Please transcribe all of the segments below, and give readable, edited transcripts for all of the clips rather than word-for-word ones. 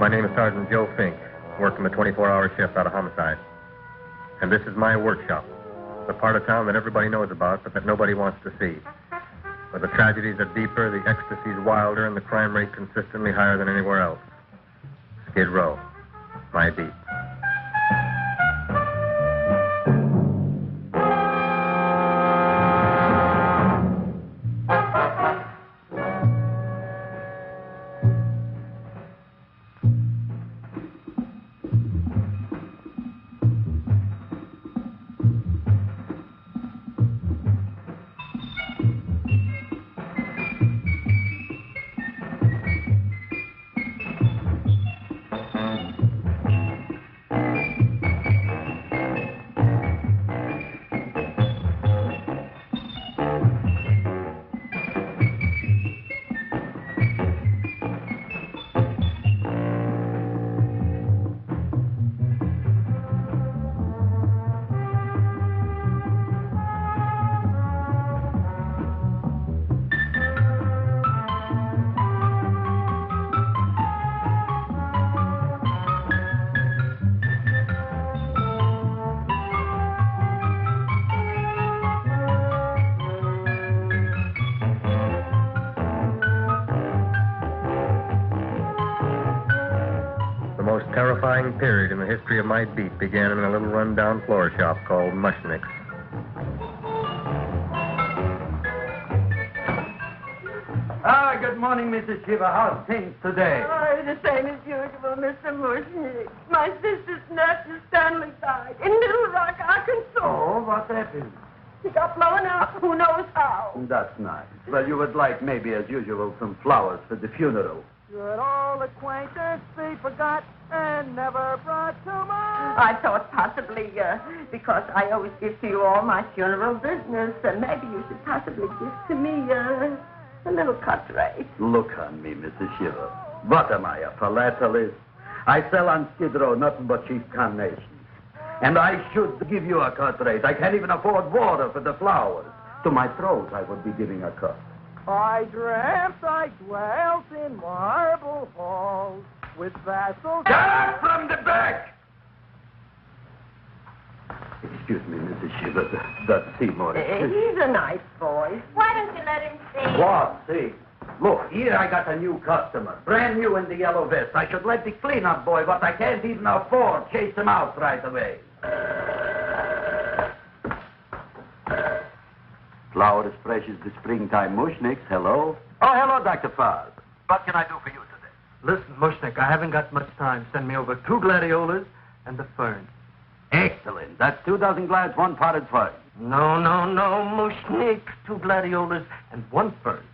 My name is Sergeant Joe Fink, working the 24-hour shift out of homicide. And this is my workshop, the part of town that everybody knows about, but that nobody wants to see. Where the tragedies are deeper, the ecstasy's wilder, and the crime rate consistently higher than anywhere else. Skid Row, my beat. Terrifying period in the history of my beat began in a little run-down floor shop called Mushnick's. Good morning, Mrs. Shiva. How's things today? Oh, the same as usual, Mr. Mushnick. My sister's nephew Stanley died in Little Rock, Arkansas. Oh, what happened? He got blown up. Who knows how? That's nice. Well, you would like, maybe as usual, some flowers for the funeral. Should old acquaintance be forgot and never brought to mind? I thought possibly, because I always give to you all my funeral business, maybe you should possibly give to me a little cut rate. Look on me, Mrs. Shiva. What am I, a philatelist? I sell on Skid Row nothing but cheap carnations. And I should give you a cut rate. I can't even afford water for the flowers. To my throat, I would be giving a cut. I dreamt I dwelt in marble halls with vassals... Get out from the back! Excuse me, Mrs. Shiva, that's Seymour. He's a nice boy. Why don't you let him see? What? See? Look, here I got a new customer, brand new in the yellow vest. I should let the cleanup boy, but I can't even afford, chase him out right away. Flower as fresh as the springtime Mushnicks. Hello? Oh, hello, Dr. Farce. What can I do for you today? Listen, Mushnick, I haven't got much time. Send me over 2 gladiolas and the fern. Excellent. That's 2 dozen glads, 1 potted fern. No, Mushnick. 2 gladiolas and 1 fern.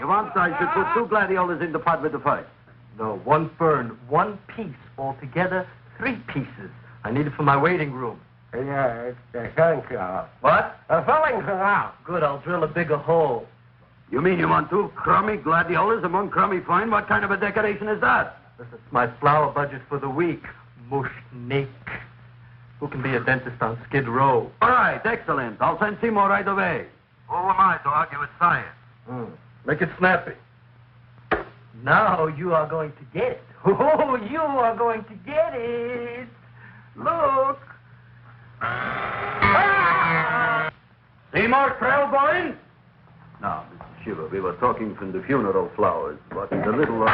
You want I should put 2 gladiolas in the pot with the fern? No, 1 fern, 1 piece. Altogether, 3 pieces. I need it for my waiting room. Yeah, it's thank you. What? A filling out. Good, I'll drill a bigger hole. You mean you want 2 crummy gladiolas and 1 crummy fern? What kind of a decoration is that? This is my flower budget for the week. Mushnick. Who can be a dentist on Skid Row? All right, excellent. I'll send Seymour right away. Who am I to argue with science? Make it snappy. Now you are going to get it. Oh, you are going to get it. Look. Seymour Trailboyne? Now, Mr. Shiva, we were talking from the funeral flowers, but the little...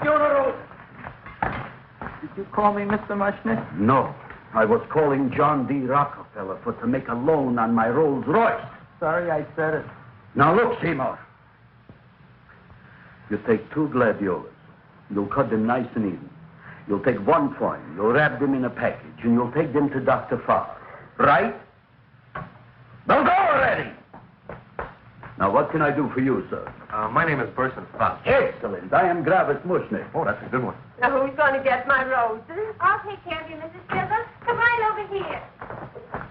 funeral! Did you call me Mr. Mushnick? No. I was calling John D. Rockefeller to make a loan on my Rolls Royce. Sorry I said it. Now, look, Seymour. You take 2 gladiolas. You'll cut them nice and even. You'll take 1 fern. You'll wrap them in a package, and you'll take them to Dr. Farr. Right? Now go already! Now, what can I do for you, sir? My name is Burson Fox. Excellent. I am Gravis Mushnick. Oh, that's a good one. Now, who's going to get my roses? I'll take care of you, Mrs. Shiva. Come right over here.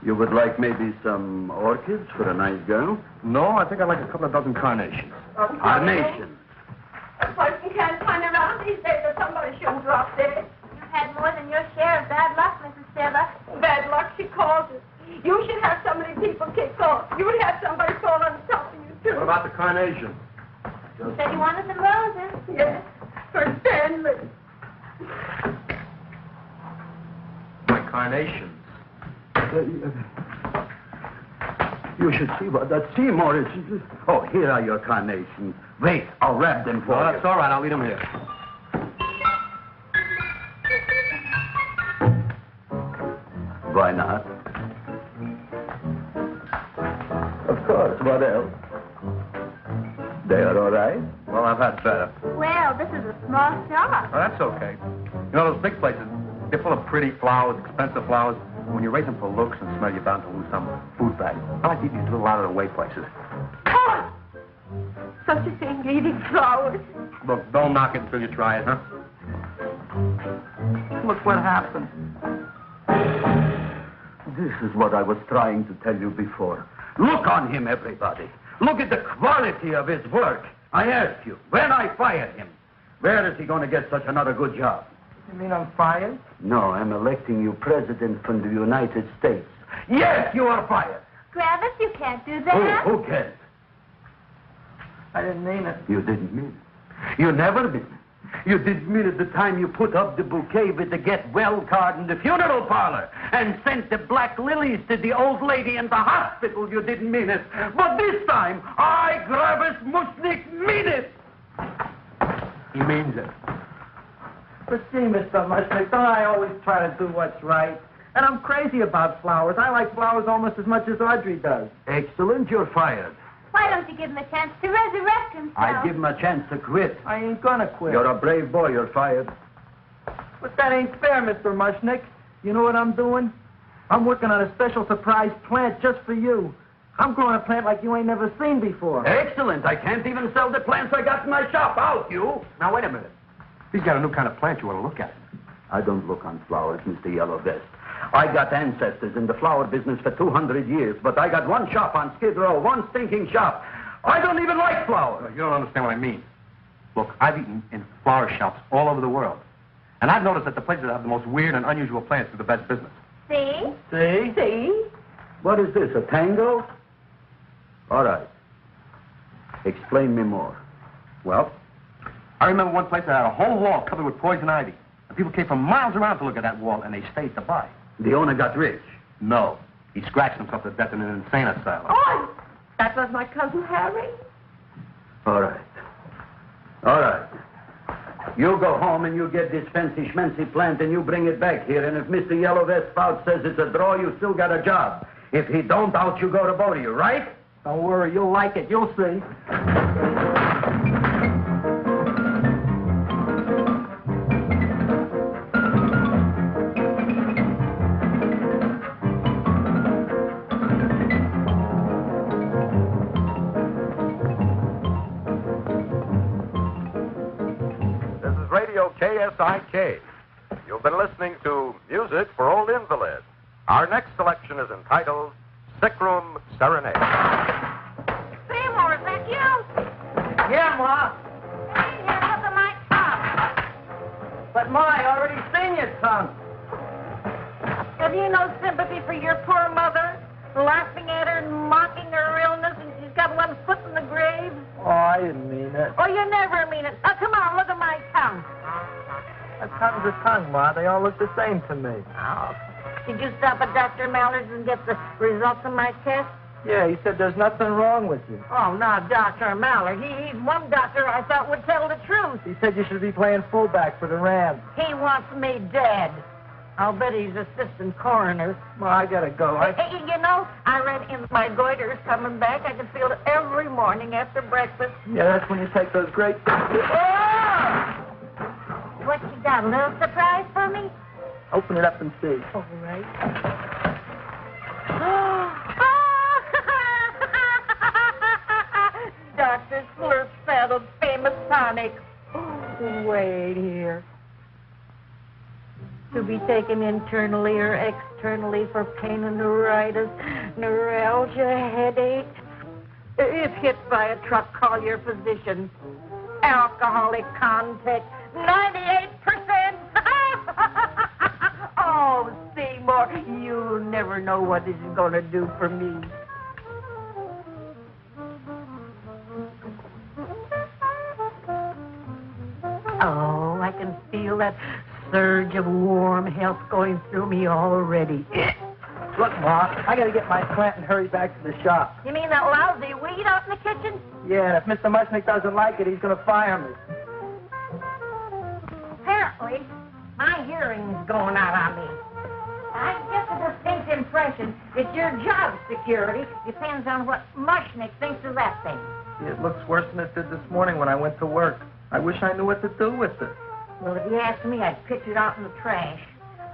You would like maybe some orchids for a nice girl? No, I think I'd like a couple of dozen carnations. Carnations. A person can't turn around these days that somebody shouldn't drop dead. You've had more than your share of bad luck, Mrs. Shiva. Bad luck, she calls it. You should have so many people kicked off. You would have somebody fall on top of you, too. What about the carnation? You said you wanted some roses. Yes, for Stanley. My carnations. You should see what that Seymour is. Oh, here are your carnations. Wait, I'll wrap them for Oh, you. that's all right. I'll leave them here. Why not? Of course, what else? They are all right? Well, I've had better. Well, this is a small shop. Oh, that's okay. You know, those big places, they're full of pretty flowers, expensive flowers. When you raise them for looks and smell, you're bound to lose some food value. I like these little out-of-the-way places. Oh, such a thing, eating flowers. Look, don't knock it until you try it, huh? Look what happened. This is what I was trying to tell you before. Look on him, everybody. Look at the quality of his work. I asked you, when I fired him, where is he going to get such another good job? You mean I'm fired? No, I'm electing you president from the United States. Yes, you are fired. Griffith, you can't do that. Who cares? I didn't mean it. You didn't mean it. You never mean it. You didn't mean it the time you put up the bouquet with the get well card in the funeral parlor and sent the black lilies to the old lady in the hospital. You didn't mean it. But this time, I, Gravis Mushnik, mean it. He means it. But see, Mr. Mushnick, don't I always try to do what's right? And I'm crazy about flowers. I like flowers almost as much as Audrey does. Excellent, you're fired. Why don't you give him a chance to resurrect himself? I give him a chance to quit. I ain't gonna quit. You're a brave boy, you're fired. But that ain't fair, Mr. Mushnick. You know what I'm doing? I'm working on a special surprise plant just for you. I'm growing a plant like you ain't never seen before. Excellent. I can't even sell the plants I got in my shop. Out, you. Now, wait a minute. He's got a new kind of plant you want to look at. I don't look on flowers, Mr. Yellow Vest. I got ancestors in the flower business for 200 years, but I got one shop on Skid Row, one stinking shop. I don't even like flowers. You don't understand what I mean. Look, I've eaten in flower shops all over the world. And I've noticed that the places that have the most weird and unusual plants do the best business. See? See? See? What is this, a tango? All right. Explain me more. Well, I remember one place that had a whole wall covered with poison ivy. And people came from miles around to look at that wall, and they stayed to buy. The owner got rich. No. He scratched himself to death in an insane asylum. Oh, that was my cousin Harry. All right. All right. You go home and you get this fancy schmancy plant and you bring it back here. And if Mr. Yellow Vest Spout says it's a draw, you still got a job. If he don't, out you go to both of you, right? Don't worry, you'll like it. You'll see. KSIK. You've been listening to Music for Old Invalids. Our next selection is entitled Sick Room Serenade. Seymour, is that you? Yeah, Ma. Hey, here, look at my tongue. But Ma, I already seen your tongue. Have you no sympathy for your poor mother? Laughing at her and mocking her illness, and she's got one foot in the grave? Oh, I didn't mean it. Oh, you never mean it. Now, come on, look at my tongue. A tongue's a tongue, Ma. They all look the same to me. Oh, did you stop at Dr. Mallard's and get the results of my test? Yeah, he said there's nothing wrong with you. Oh, not Dr. Mallard. He's one doctor I thought would tell the truth. He said you should be playing fullback for the Rams. He wants me dead. I'll bet he's assistant coroner. Ma, I gotta go. Hey, you know, I read in my goiter's coming back. I can feel it every morning after breakfast. Yeah, that's when you take those great... Oh! What you got, a little surprise for me? Open it up and see. All right. Dr. Slurp saddled famous tonic. Wait here. To be taken internally or externally for pain and neuritis, neuralgia, headache. If hit by a truck, call your physician. Alcoholic contact, 98%. Oh, Seymour, you never know what this is going to do for me. Oh, I can feel that surge of warm health going through me already. Look, Ma, I gotta get my plant and hurry back to the shop. You mean that lousy weed out in the kitchen? Yeah, and if Mr. Mushnick doesn't like it, he's gonna fire me. Apparently, my hearing's going out on me. I get the distinct impression that your job security depends on what Mushnick thinks of that thing. See, it looks worse than it did this morning when I went to work. I wish I knew what to do with it. Well, if you ask me, I'd pitch it out in the trash.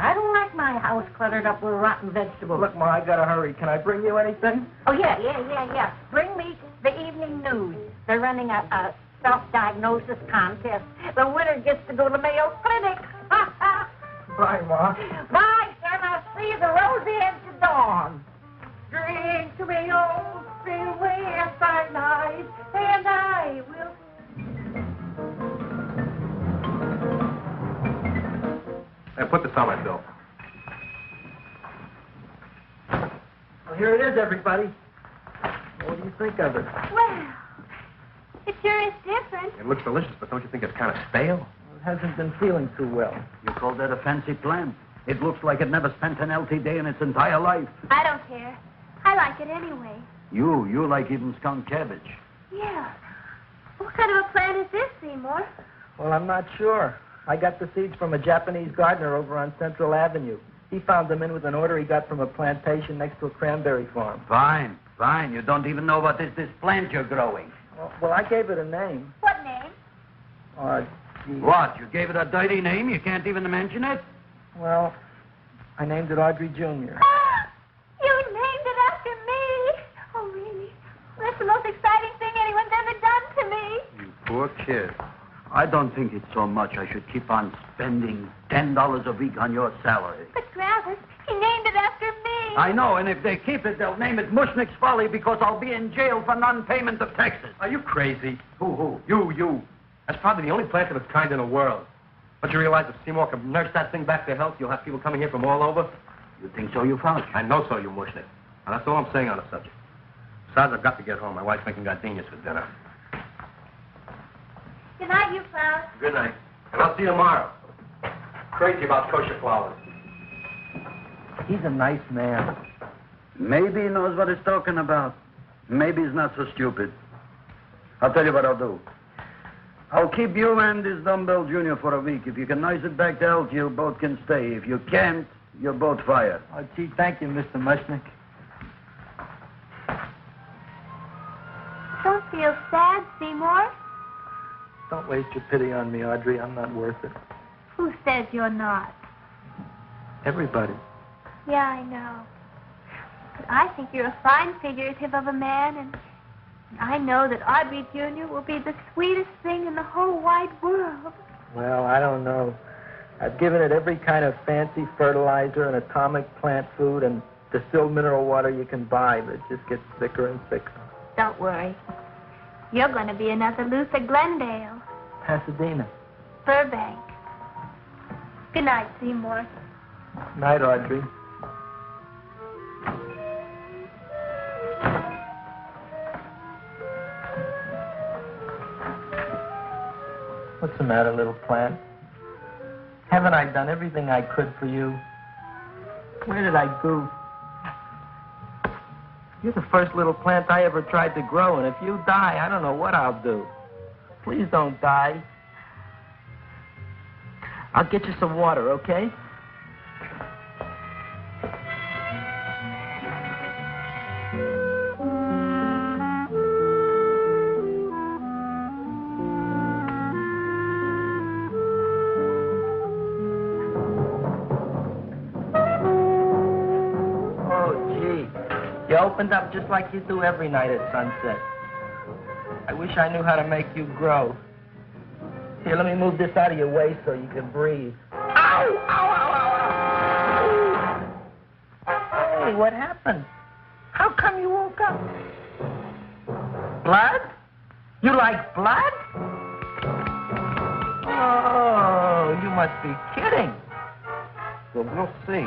I don't like my house cluttered up with rotten vegetables. Look, Ma, I gotta hurry. Can I bring you anything? Oh, yeah. Bring me the evening news. They're running a self-diagnosis contest. The winner gets to go to Mayo Clinic. Bye, Ma. Bye, son. I'll see you the rosy edge of dawn. Drink to me, old freeway, outside night, and I will... Hey, put this on my bill. Well, here it is, everybody. What do you think of it? Well, it sure is different. It looks delicious, but don't you think it's kind of stale? It hasn't been feeling too well. You call that a fancy plant? It looks like it never spent an healthy day in its entire life. I don't care. I like it anyway. You like even skunk cabbage. Yeah. What kind of a plant is this, Seymour? Well, I'm not sure. I got the seeds from a Japanese gardener over on Central Avenue. He found them in with an order he got from a plantation next to a cranberry farm. Fine. You don't even know what is this plant you're growing. Well, I gave it a name. What name? Gee. What? You gave it a dirty name? You can't even mention it? Well, I named it Audrey Jr. You named it after me. Oh, really? That's the most exciting thing anyone's ever done to me. You poor kid. I don't think it's so much I should keep on spending $10 a week on your salary. But, Travis, he named it after me. I know, and if they keep it, they'll name it Mushnick's Folly because I'll be in jail for non-payment of taxes. Are you crazy? Who? You. That's probably the only plant of its kind in the world. Don't you realize if Seymour can nurse that thing back to health, you'll have people coming here from all over? You think so, you found? I know so, you Mushnick. And that's all I'm saying on the subject. Besides, I've got to get home. My wife's making gardenias for dinner. Good night, you flowers. Good night. And I'll see you tomorrow. Crazy about kosher flowers. He's a nice man. Maybe he knows what he's talking about. Maybe he's not so stupid. I'll tell you what I'll do. I'll keep you and this dumbbell junior for a week. If you can nurse it back to health, you both can stay. If you can't, you're both fired. Oh, gee, thank you, Mr. Mushnick. Don't feel sad, Seymour. Don't waste your pity on me, Audrey. I'm not worth it. Who says you're not? Everybody. Yeah, I know. But I think you're a fine figurative of a man, and I know that Audrey Jr. will be the sweetest thing in the whole wide world. Well, I don't know. I've given it every kind of fancy fertilizer and atomic plant food and distilled mineral water you can buy, but it just gets thicker and thicker. Don't worry. You're going to be another Luther Glendale. Pasadena. Burbank. Good night, Seymour. Night, Audrey. What's the matter, little plant? Haven't I done everything I could for you? Where did I goof? You're the first little plant I ever tried to grow, and if you die, I don't know what I'll do. Please don't die. I'll get you some water, okay? You opened up just like you do every night at sunset. I wish I knew how to make you grow. Here, let me move this out of your way so you can breathe. Ow! Ow, ow, ow, ow! Hey, what happened? How come you woke up? Blood? You like blood? Oh, you must be kidding. Well, we'll see.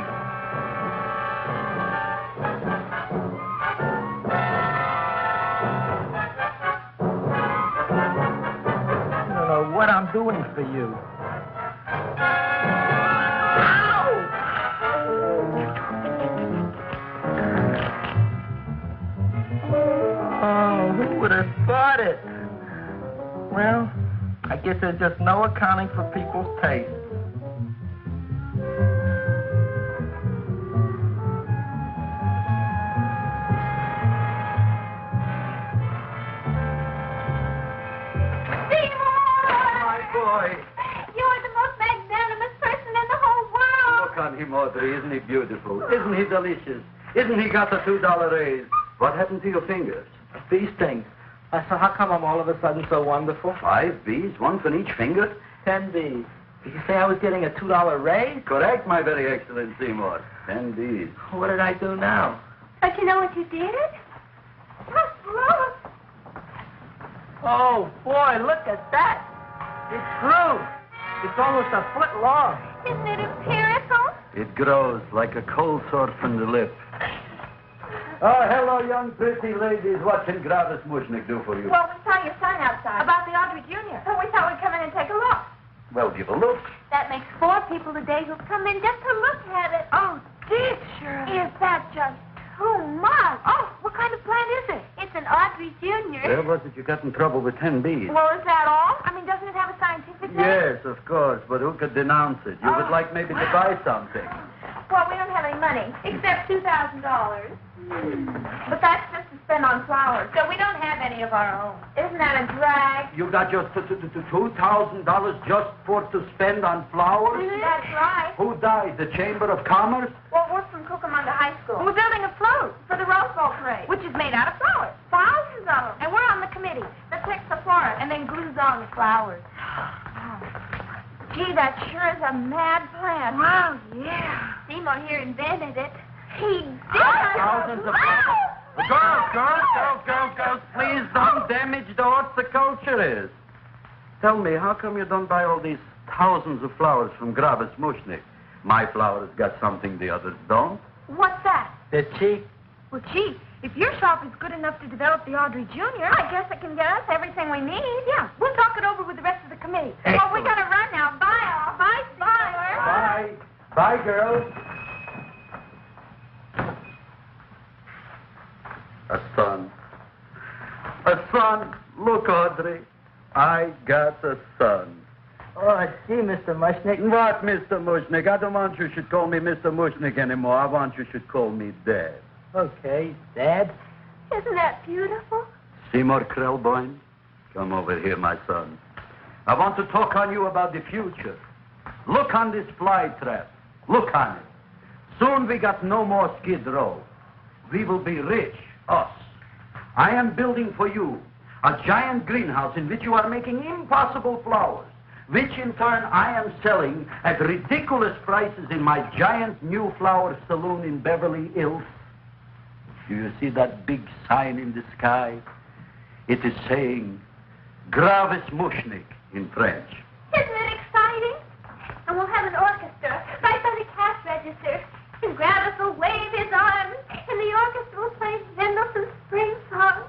what I'm doing for you. Oh, who would have thought it? Well, I guess there's just no accounting for people's taste. You're the most magnanimous person in the whole world. Look on him, Audrey. Isn't he beautiful? Isn't he delicious? Isn't he got the $2 raise? What happened to your fingers? These things. So how come I'm all of a sudden so wonderful? 5 B's, one for each finger? 10 B's. Did you say I was getting a $2 raise? Correct, my very excellent Seymour. 10 B's. What did I do now? Don't you know what you did? Just look. Oh, boy, look at that. It grew. It's almost a foot long. Isn't it empirical? It grows like a cold sore from the lip. Oh, hello, young pretty ladies. What can Gravis Mushnick do for you? Well, we saw your sign outside. About the Audrey Jr. So we thought we'd come in and take a look. Well, give a look. That makes 4 people today who've come in just to look at it. Oh, teacher. Is that just too much? Oh, what kind of plant is it? It's an Audrey Jr. Well, was it you got in trouble with 10 B's? Well, is that all? I mean, doesn't it have a scientific name? Yes, of course, but who could denounce it? You would like maybe to buy something. Well, we don't have any money, except $2,000. But that's just to spend on flowers, so we don't have any of our own. Isn't that a drag? You got just $2,000 just for to spend on flowers? That's right. Who died? The Chamber of Commerce? Well, we're from Cucamonga High School. We're building a float for the Rose Bowl parade, which is made out of flowers. Thousands of them. And we're on the committee that picks the florist and then glues on the flowers. Gee, that sure is a mad plan. Wow, yeah. Seymour here invented it. He did. Thousands of girls, please don't damage the horticulture is. Tell me, how come you don't buy all these thousands of flowers from Gravis Mushnick? My flowers got something the others don't. What's that? They're cheap. Well, gee, if your shop is good enough to develop the Audrey Jr., I guess it can get us everything we need. Yeah, we'll talk it over with the rest of the committee. Well, we gotta run now. Bye, all. Bye, Seymour. Bye. Bye, girls. A son. A son. Look, Audrey. I got a son. Oh, gee, Mr. Mushnick. What, Mr. Mushnick? I don't want you should call me Mr. Mushnick anymore. I want you should call me Dad. Okay, Dad. Isn't that beautiful? Seymour Krelboyne, come over here, my son. I want to talk on you about the future. Look on this fly trap. Look on it. Soon we got no more Skid Row. We will be rich, us. I am building for you a giant greenhouse in which you are making impossible flowers, which in turn I am selling at ridiculous prices in my giant new flower saloon in Beverly Hills. Do you see that big sign in the sky? It is saying, Gravis Mushnick in French. Isn't it exciting? And we'll have an orchestra right by the cash register. And Gravis will wave his arms, and the orchestra will play Mendelssohn's spring song.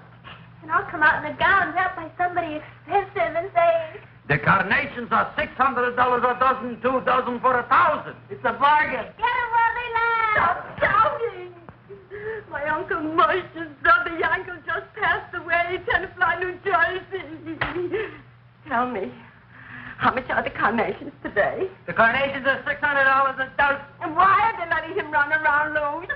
And I'll come out in a gown wrapped by somebody expensive and say, The carnations are $600 a dozen, 2 dozen for 1,000. It's a bargain. get 'em while they last. Stop shouting! My Uncle Moshe's brother Yankel just passed away in Tenafly, New Jersey. Tell me, how much are the carnations today? The carnations are $600 a dozen. And why are they letting him run around loose?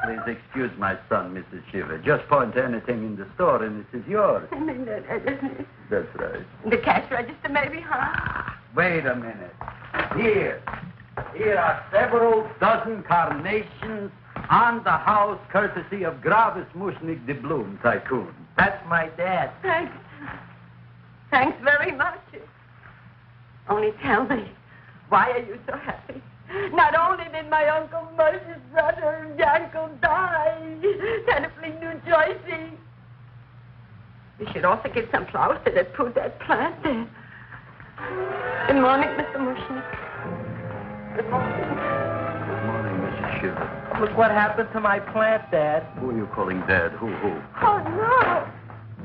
Please excuse my son, Mrs. Shiver. Just point to anything in the store and it is yours. I mean, That's right. the cash register maybe, huh? Wait a minute. Here are several dozen carnations on the house courtesy of Gravis Mushnick the Bloom Tycoon. That's my dad. Thanks. Thanks very much. Only tell me, why are you so happy? Not only did my Uncle Moshe's brother Yankel die, Tenafly, New Jersey. You should also get some flowers to that put that plant there. Good morning, Mr. Mushnick. Good morning. Good morning, Mrs. Shiver. Look what happened to my plant, Dad. Who are you calling Dad? Who? Oh, no.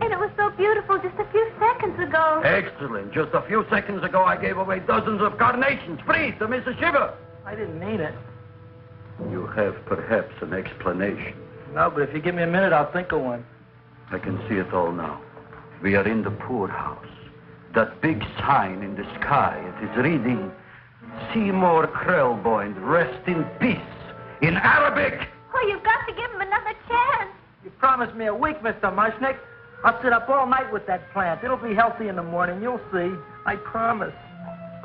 And it was so beautiful just a few seconds ago. Excellent. Just a few seconds ago, I gave away dozens of carnations free to Mrs. Shiver. I didn't mean it. You have perhaps an explanation. No, but if you give me a minute, I'll think of one. I can see it all now. We are in the poorhouse. That big sign in the sky, it is reading, Seymour Krelboyne, rest in peace, in Arabic. Oh, you've got to give him another chance. You promised me a week, Mr. Mushnick. I'll sit up all night with that plant. It'll be healthy in the morning. You'll see. I promise.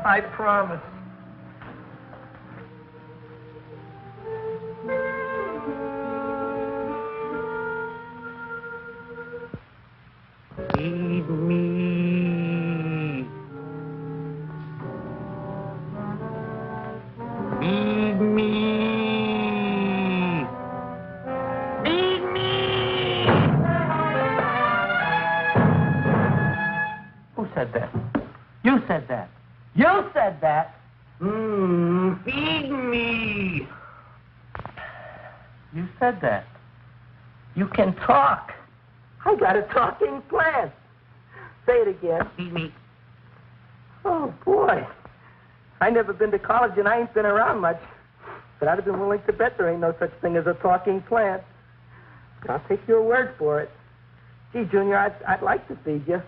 I promise. Feed me. Feed me. Feed me. Who said that? You said that. You said that. Feed me. You said that. You can talk. I got a talking plant. Say it again. Feed me. Oh, boy. I never been to college and I ain't been around much. But I'd have been willing to bet there ain't no such thing as a talking plant. But I'll take your word for it. Gee, Junior, I'd like to feed you.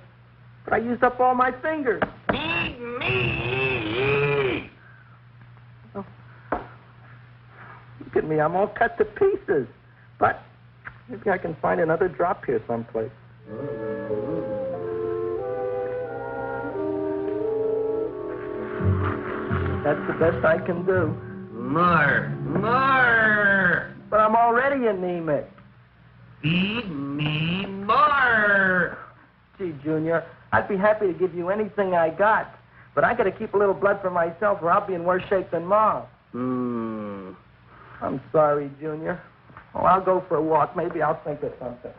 But I used up all my fingers. Feed me. Oh. Look at me. I'm all cut to pieces. But maybe I can find another drop here someplace. That's the best I can do. More. But I'm already anemic. Feed me more. Gee, Junior, I'd be happy to give you anything I got. But I got to keep a little blood for myself or I'll be in worse shape than Mom. I'm sorry, Junior. Well, I'll go for a walk. Maybe I'll think of something.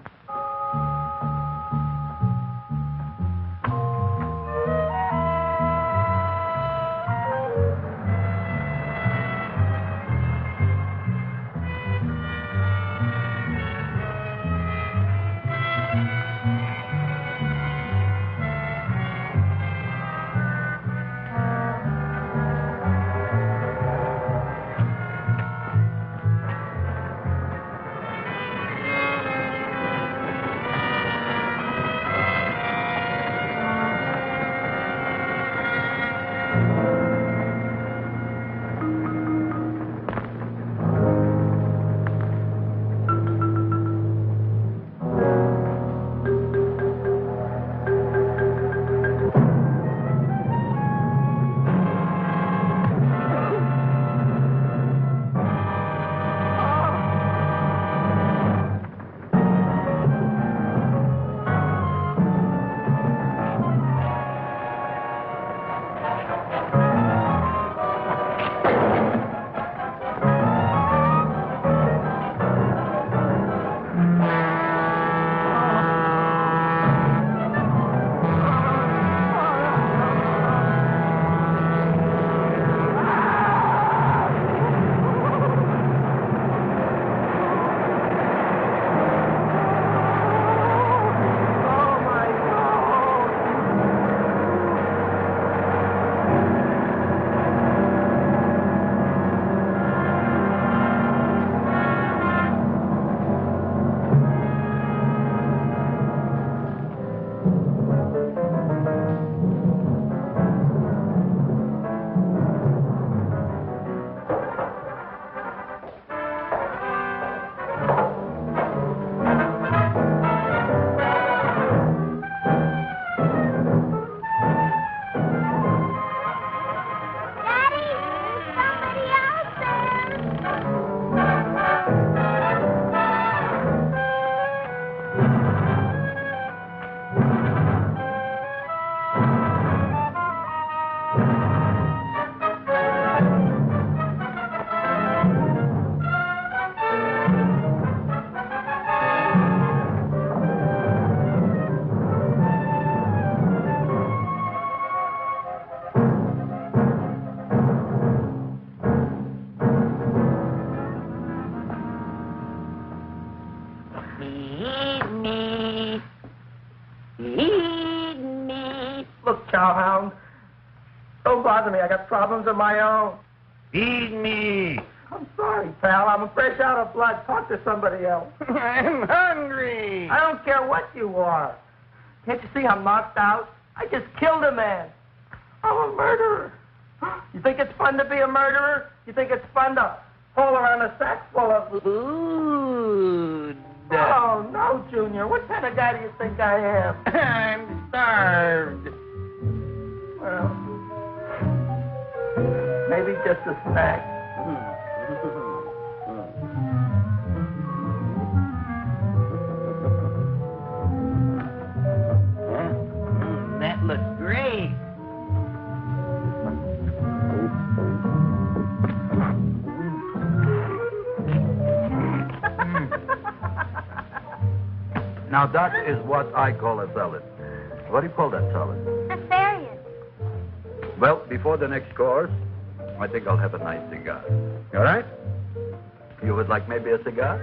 Look, cowhound, don't bother me. I got problems of my own. Feed me. I'm sorry, pal. I'm fresh out of blood. Talk to somebody else. I'm hungry. I don't care what you are. Can't you see I'm knocked out? I just killed a man. I'm a murderer. You think it's fun to be a murderer? You think it's fun to haul around a sack full of Food. Oh, no, Junior. What kind of guy do you think I am? I'm starved. Well, maybe just a snack. That looks great. Now that is what I call a salad. What do you call that salad? Asparagus. Well, before the next course, I think I'll have a nice cigar. All right? You would like maybe a cigar?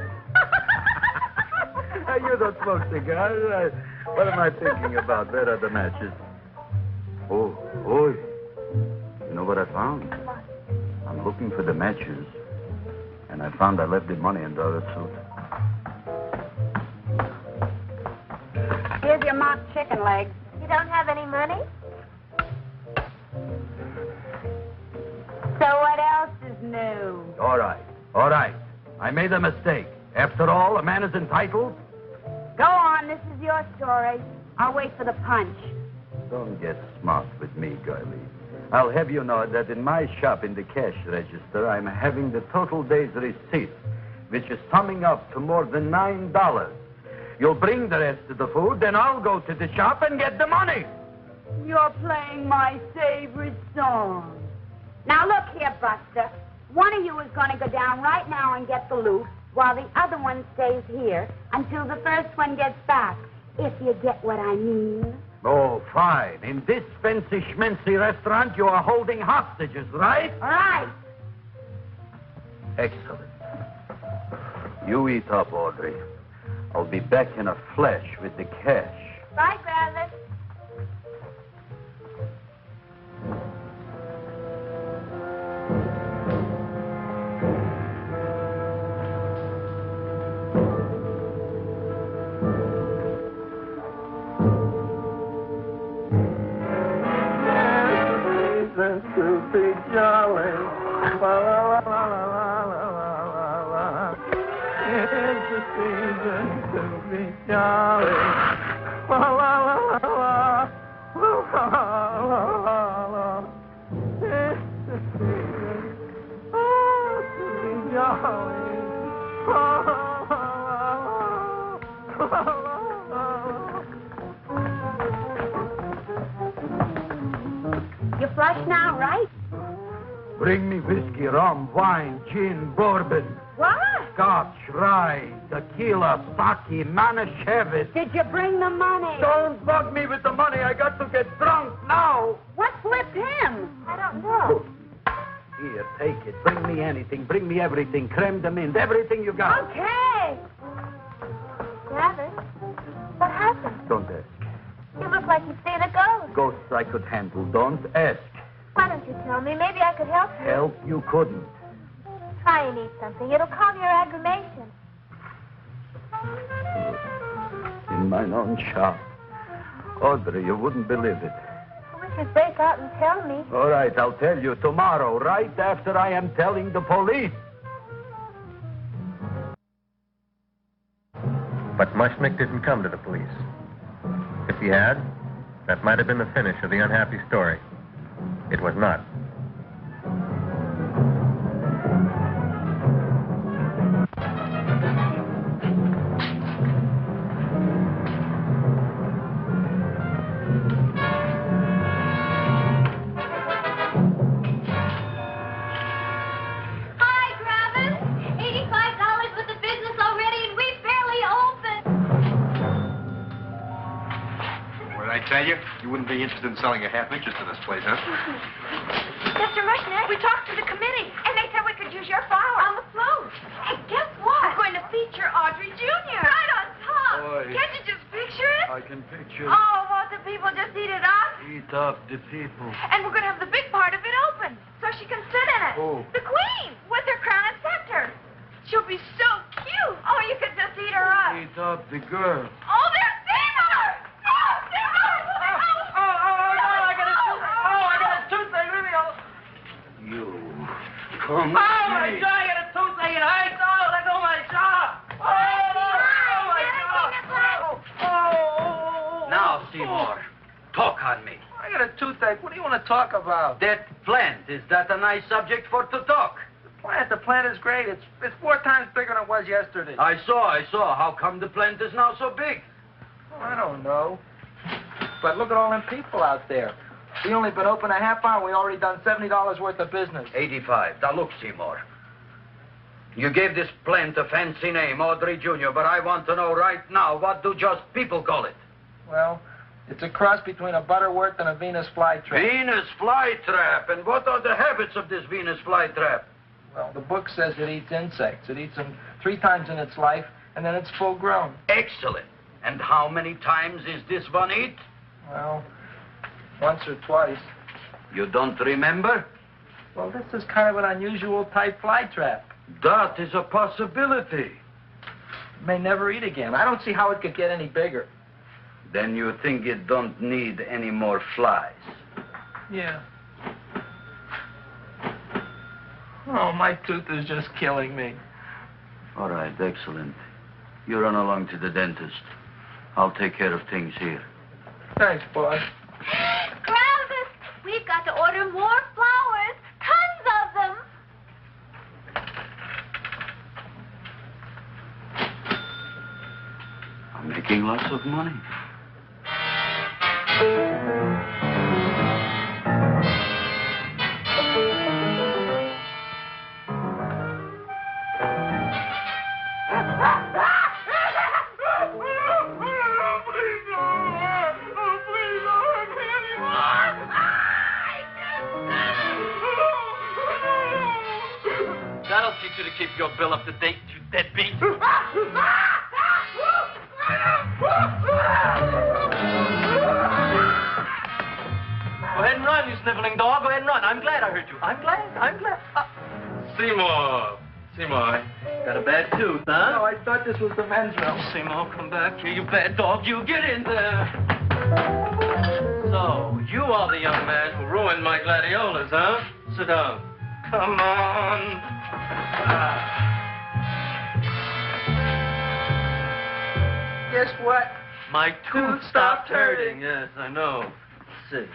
You don't smoke cigars. What am I thinking about? Where are the matches? Oh, you know what I found? I'm looking for the matches, and I found I left the money in the other suit. Here's your mock chicken legs. You don't have any money? So what else is new? All right. I made a mistake. After all, a man is entitled. Go on, this is your story. I'll wait for the punch. Don't get smart with me, girlie. I'll have you know that in my shop in the cash register, I'm having the total day's receipt, which is summing up to more than $9. You'll bring the rest of the food, then I'll go to the shop and get the money. You're playing my favorite song. Now look here, Buster. One of you is going to go down right now and get the loot, while the other one stays here until the first one gets back, if you get what I mean. Oh, fine. In this fancy schmancy restaurant, you are holding hostages, right? All right. Excellent. You eat up, Audrey. I'll be back in a flash with the cash. Bye, Gravis. To be jolly. La, la, la, la, la, la, la, la. It's the season to be jolly. La, la, la, la, la. La, la, la, la. It's the season to be jolly. La, la, la, la, la, la. You flush now, right? Bring me whiskey, rum, wine, gin, bourbon, What? scotch, rye, tequila, sake, Manischewitz. Did you bring the money? Don't bug me with the money. I got to get drunk now. What flipped him? I don't know. Here, take it. Bring me anything. Bring me everything. Creme de menthe. Everything you got. Okay. Gravis, what happened? Don't ask. You look like you've seen a ghost. Ghosts I could handle. Don't ask. Why don't you tell me? Maybe I could help you. Help you couldn't. Try and eat something. It'll calm your aggravation. In mine own shop. Audrey, you wouldn't believe it. I wish you'd break out and tell me. All right, I'll tell you tomorrow, right after I am telling the police. But Mushnick didn't come to the police. If he had, that might have been the finish of the unhappy story. It was not. Hi, Gravis. $85 with the business already, and we barely open. What did I tell you? You wouldn't be interested in selling a half interest in this place, huh? Mr. Mushnick, we talked to the committee, and they said we could use your flower on the float. And guess what? We're going to feature Audrey Jr. Right on top. Boy. Can't you just picture it? I can picture Oh, won't the people just eat it up? Eat Eat up the people. And we're going to have the big part of it open, so she can sit in it. Who? The queen, with her crown and scepter. She'll be so cute. Oh, you could just eat her up. Eat up the girl. Oh, there's Seymour! Oh, Seymour! I got a toothache. Leave me alone. You come Oh, my God, I got a toothache and I saw let go of my jaw. Now, Seymour, talk on me. I got a toothache. What do you want to talk about? That plant, is that a nice subject for to talk? The plant is great. It's 4 times bigger than it was yesterday. I saw. How come the plant is now so big? Oh, I don't know. But look at all them people out there. We only been open a half hour. We already done $70 worth of business. 85. Now, look, Seymour. You gave this plant a fancy name, Audrey Jr., but I want to know right now, what do just people call it? Well, it's a cross between a Butterworth and a Venus flytrap. Venus flytrap. And what are the habits of this Venus flytrap? Well, the book says it eats insects. It eats them 3 times in its life, and then it's full grown. Excellent. And how many times is this one eat? Well, once or twice. You don't remember? Well, this is kind of an unusual type flytrap. That is a possibility. It may never eat again. I don't see how it could get any bigger. Then you think it don't need any more flies? Yeah. Oh, my tooth is just killing me. All right, excellent. You run along to the dentist. I'll take care of things here. Thanks, boss. Griffith, we've got to order more flowers. Tons of them. I'm making lots of money. That'll teach you to keep your bill up to date, you deadbeat. Go ahead and run, you sniveling dog. Go ahead and run. I'm glad I heard you. I'm glad. Seymour. Got a bad tooth, huh? No, I thought this was the men's room. Seymour, come back here, you bad dog. You get in there. So, you are the young man who ruined my gladiolas, huh? Sit down. Come on. Guess what? My tooth stopped hurting. Yes, I know. Let's see.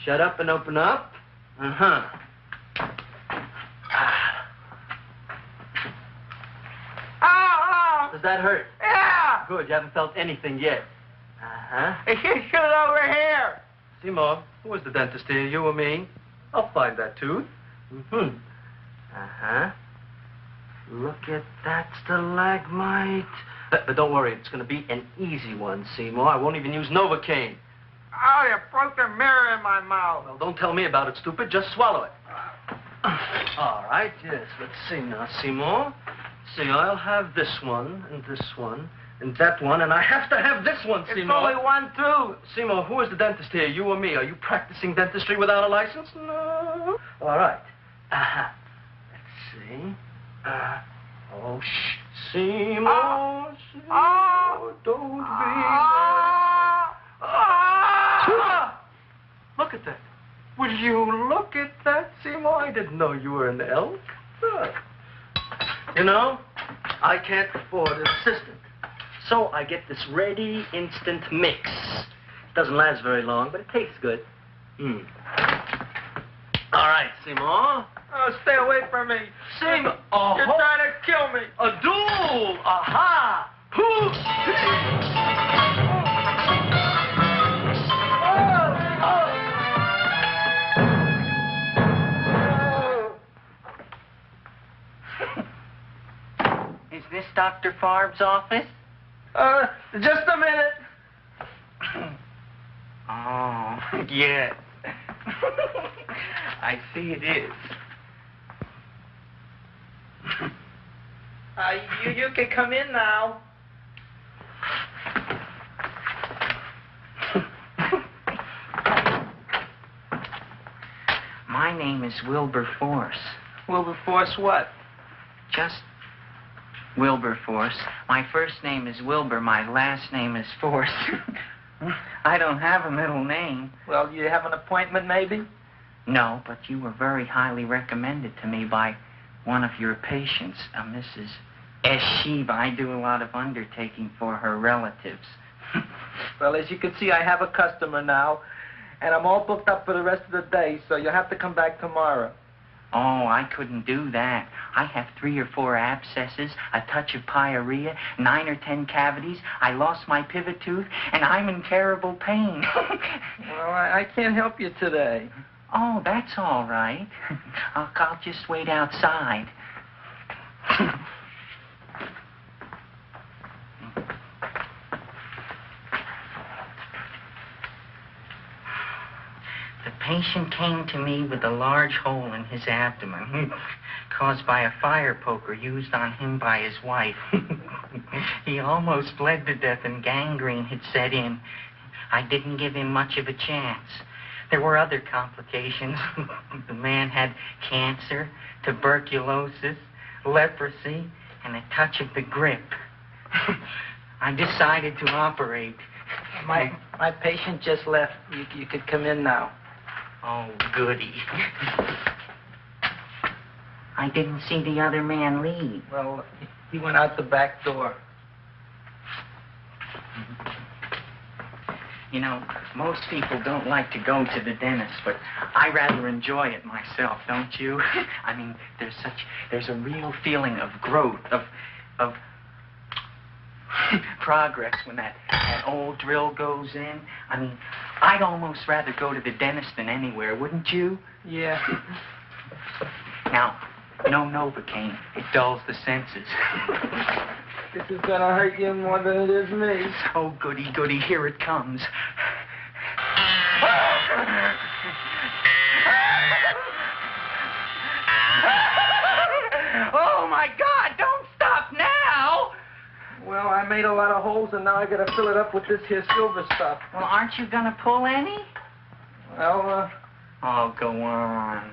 Shut up and open up. Uh-huh. Does that hurt? Yeah! Good, you haven't felt anything yet. Uh-huh. It's just over here. Seymour, who was the dentist here, you or me? I'll find that tooth. Mm-hmm. Uh-huh. Look at that stalagmite. But don't worry, it's going to be an easy one, Seymour. I won't even use Novocaine. Oh, you broke the mirror in my mouth. Well, don't tell me about it, stupid. Just swallow it. All right, yes. Let's see now, Seymour. See, I'll have this one, and that one, and I have to have this one, Seymour. It's only one tooth. Seymour, who is the dentist here, you or me? Are you practicing dentistry without a license? No. All right. Uh-huh. Let's see. Oh, shh. Seymour, Seymour, don't be Look at that. Will you look at that, Seymour? I didn't know you were an elk. Look. You know, I can't afford an assistant. So I get this ready instant mix. Doesn't last very long, but it tastes good. All right, Seymour. Oh, stay away from me. Seymour. You're trying to kill me. A duel. Aha. Poof. Is this Dr. Farb's office? Just a minute. Oh, yes. I see it is. You can come in now. my name is Wilberforce. Wilberforce what? Just Wilberforce. My first name is Wilbur. My last name is Force. I don't have a middle name. Well, you have an appointment, maybe? No, but you were very highly recommended to me by one of your patients, a Mrs. Shiva. I do a lot of undertaking for her relatives. Well, as you can see, I have a customer now, and I'm all booked up for the rest of the day, so you'll have to come back tomorrow. Oh, I couldn't do that. I have 3 or 4 abscesses, a touch of pyorrhea, 9 or 10 cavities. I lost my pivot tooth, and I'm in terrible pain. Well, I can't help you today. Oh, that's all right. I'll just wait outside. The patient came to me with a large hole in his abdomen, caused by a fire poker used on him by his wife. He almost bled to death and gangrene had set in. I didn't give him much of a chance. There were other complications. The man had cancer, tuberculosis, leprosy, and a touch of the grip. I decided to operate. My patient just left. You could come in now. Oh, goody. I didn't see the other man leave. Well, he went out the back door. You know, most people don't like to go to the dentist, but I rather enjoy it myself, don't you? I mean, there's a real feeling of growth, of progress when that old drill goes in. I mean, I'd almost rather go to the dentist than anywhere, wouldn't you? Yeah. Now, no Novocaine. It dulls the senses. This is gonna hurt you more than it is me. Oh, goody, goody, here it comes. Oh, my God, don't stop now! Well, I made a lot of holes, and now I gotta fill it up with this here silver stuff. Well, aren't you gonna pull any? Well, Oh, go on.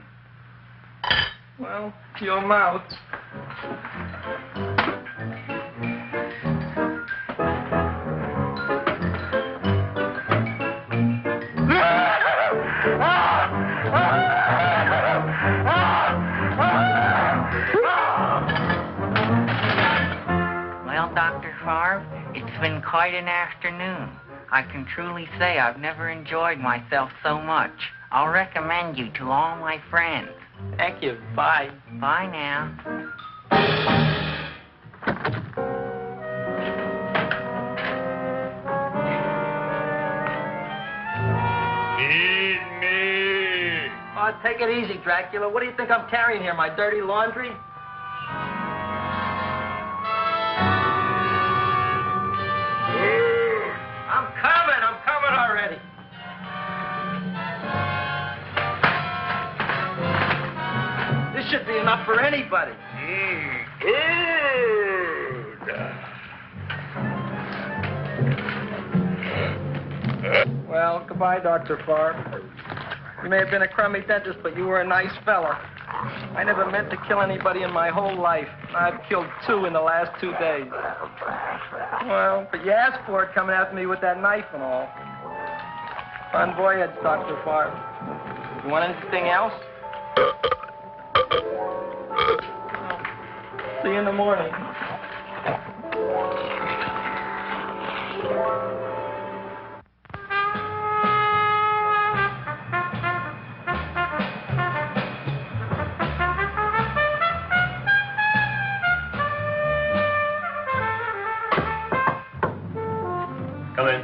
well, your mouth. Well, Dr. Favre, it's been quite an afternoon. I can truly say I've never enjoyed myself so much. I'll recommend you to all my friends. Thank you. Bye. Bye now. Feed me. Oh, take it easy, Dracula. What do you think I'm carrying here, my dirty laundry? I'm coming already. This should be enough for anybody. Well, goodbye, Dr. Favre. You may have been a crummy dentist, but you were a nice fella. I never meant to kill anybody in my whole life. I've killed 2 in the last 2 days. Well, but you asked for it coming after me with that knife and all. Bon voyage, Dr. Favre. You want anything else? See you in the morning. Come in.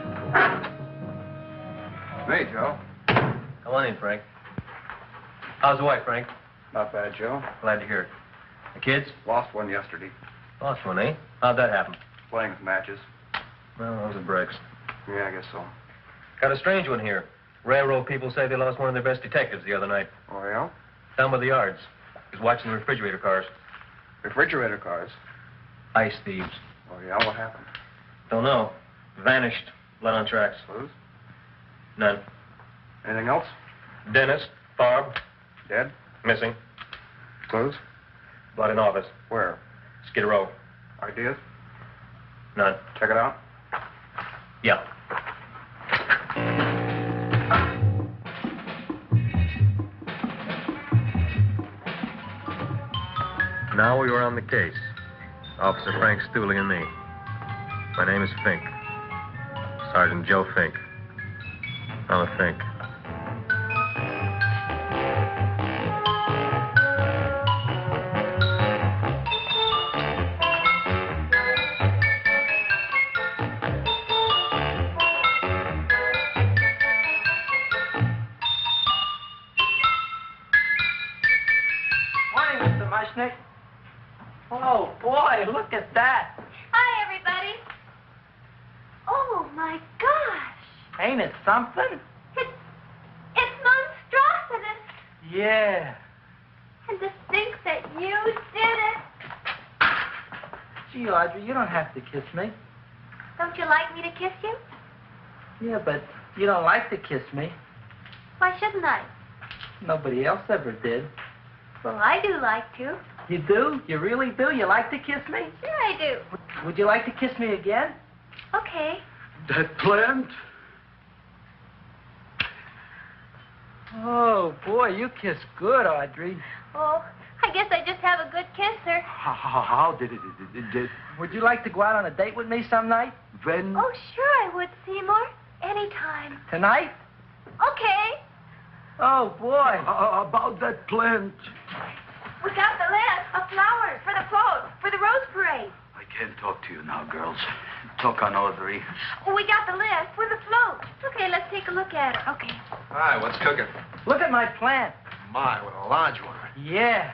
Hey, Joe. Come on in, Frank. How's the wife, Frank? Not bad, Joe. Glad to hear it. The kids? Lost one yesterday. Lost one, eh? How'd that happen? Playing with matches. Well, those are breaks. Yeah, I guess so. Got a strange one here. Railroad people say they lost one of their best detectives the other night. Oh, yeah? Down by the yards. He was watching the refrigerator cars. Refrigerator cars. Ice thieves. Oh, yeah? What happened? Don't know. Vanished. Blood on tracks. Clues? None. Anything else? Dennis, Barb. Dead? Missing. Clues? Blood in office. Where? Skid Row. Ideas? None. Check it out. Yeah. Now we were on the case. Officer Frank Stooley and me. My name is Fink. Sergeant Joe Fink. I'm a Fink. Morning, Mr. Mushnick. Oh, boy, look at that. Hi, everybody. Oh, my gosh. Ain't it something? It's monstrosity. Yeah. And to think that you did it. Gee, Audrey, you don't have to kiss me. Don't you like me to kiss you? Yeah, but you don't like to kiss me. Why shouldn't I? Nobody else ever did. Well, I do like to. You do? You really do? You like to kiss me? Sure I do. Would you like to kiss me again? Okay. That plant? Oh, boy, you kiss good, Audrey. Oh, I guess I just have a good kisser. How did it? Would you like to go out on a date with me some night? When? Oh, sure I would, Seymour. Anytime. Tonight? Okay. Oh, boy. About that plant. We got the list of flowers for the float, for the rose parade. I can't talk to you now, girls. Talk on Audrey. Oh, we got the list with the float. Okay, let's take a look at it. Okay. Hi, what's cooking? Look at my plant. My, what a large one. Yeah.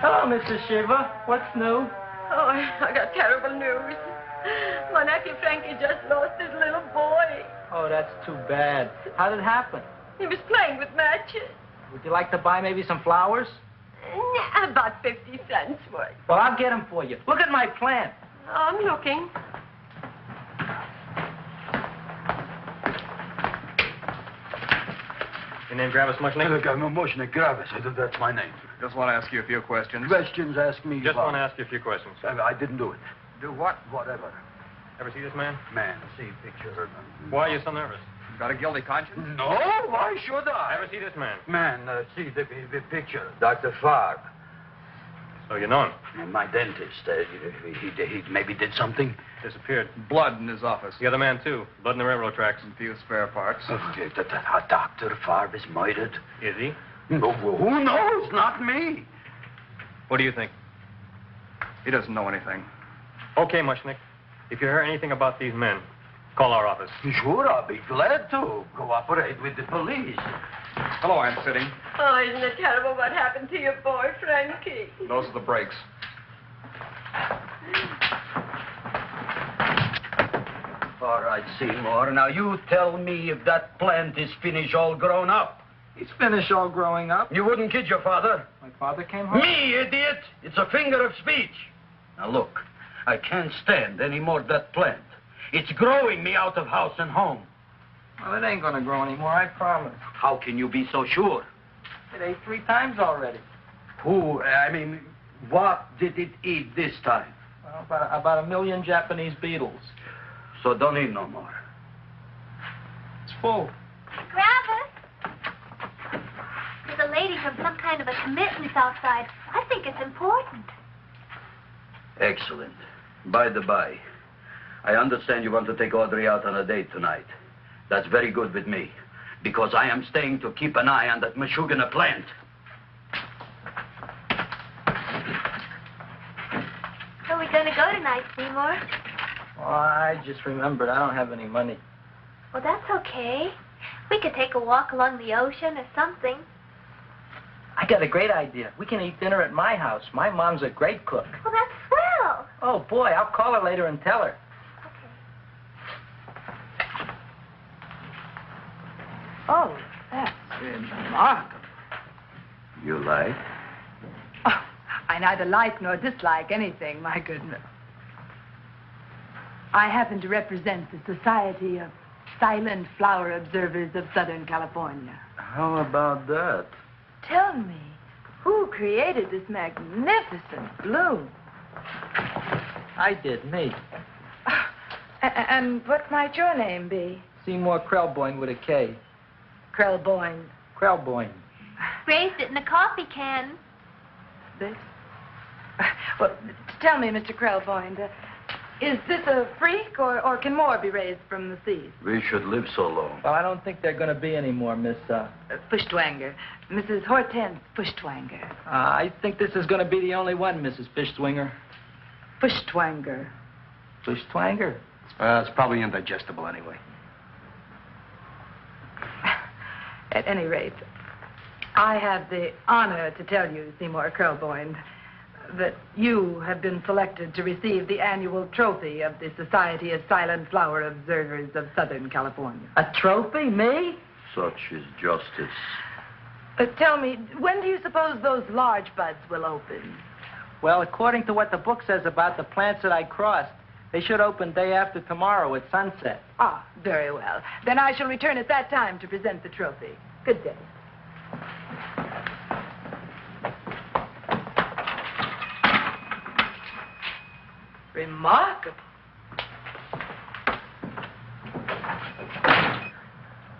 Hello, Mrs. Shiva. What's new? Oh, I got terrible news. My nephew Frankie just lost his little boy. Oh, that's too bad. How did it happen? He was playing with matches. Would you like to buy maybe some flowers? About 50 cents worth. Well, I'll get them for you. Look at my plant. I'm looking. Your name Gravis Mushnick? Look, I'm a Mushnick Gravis. That's my name. Just want to ask you a few questions. Questions, ask me. Just want to ask you a few questions. I didn't do it. Do what? Whatever. Ever see this man? Man, see picture. Why are you so nervous? Got a guilty conscience? No, why should I? Ever see this man? Man, see the picture. Dr. Farb. So you know him? My dentist. He maybe did something. Disappeared. Blood in his office. The other man, too. Blood in the railroad tracks. Some few spare parts. Dr. Farb is murdered. Is he? No, who knows? Not me. What do you think? He doesn't know anything. Okay, Mushnick. If you hear anything about these men, call our office. Sure, I'll be glad to cooperate with the police. Hello, Aunt Sitting. Oh, isn't it terrible what happened to your boy, Frankie? Those are the brakes. All right, Seymour. Now, you tell me if that plant is finished all grown up. He's finished all growing up. You wouldn't kid your father. My father came home? Me, idiot! It's a figure of speech. Now, look, I can't stand any more of that plant. It's growing me out of house and home. Well, it ain't gonna grow anymore, I promise. How can you be so sure? It ate 3 times already. What did it eat this time? Well, about 1 million Japanese beetles. So don't eat no more. It's full. Gravis. There's a lady from some kind of a commitment outside. I think it's important. Excellent. By the by, I understand you want to take Audrey out on a date tonight. That's very good with me, because I am staying to keep an eye on that Meshuggah plant. Where are we going to go tonight, Seymour? Oh, I just remembered I don't have any money. Well, that's okay. We could take a walk along the ocean or something. I got a great idea. We can eat dinner at my house. My mom's a great cook. Well, that's swell. Oh, boy, I'll call her later and tell her. Oh, that's remarkable. You like? Oh, I neither like nor dislike anything, my goodness. I happen to represent the Society of silent flower observers of Southern California. How about that? Tell me, who created this magnificent bloom? I did, me. And what might your name be? Seymour Krelboyne with a K. Krelboyne. Krelboyne. Raised it in a coffee can. This? Well, tell me, Mr. Krelboyne, is this a freak, or can more be raised from the seas? We should live so long. Well, I don't think there are going to be any more, Miss, Fuschtwanger. Mrs. Hortense Fuschtwanger. I think this is going to be the only one, Mrs. Fishswinger. Fuschtwanger. Fishswanger? It's probably indigestible anyway. At any rate, I have the honor to tell you, Seymour Krelboyne, that you have been selected to receive the annual trophy of the Society of Silent Flower Observers of Southern California. A trophy? Me? Such is justice. Tell me, when do you suppose those large buds will open? Well, according to what the book says about the plants that I crossed, they should open day after tomorrow at sunset. Ah, very well. Then I shall return at that time to present the trophy. Good day. Remarkable.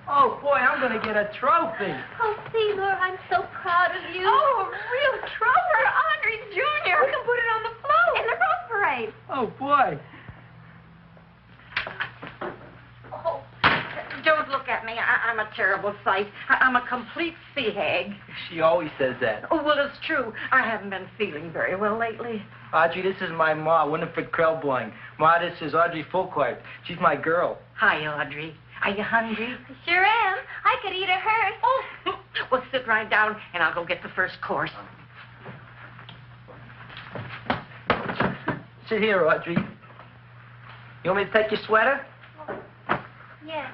Oh, boy, I'm going to get a trophy. Oh, Seymour, I'm so proud of you. Oh, a real trooper, Andre Jr. We can put it on the float. In the Rose Parade. Oh, boy. Oh, don't look at me. I'm a terrible sight. I'm a complete sea hag. She always says that. Oh, well, it's true. I haven't been feeling very well lately. Audrey, this is my ma, Winifred Krelboyne. Ma, this is Audrey Fulcourt. She's my girl. Hi, Audrey. Are you hungry? I sure am. I could eat a hearse. Oh, well, sit right down, and I'll go get the first course. Sit here, Audrey. You want me to take your sweater? Yeah.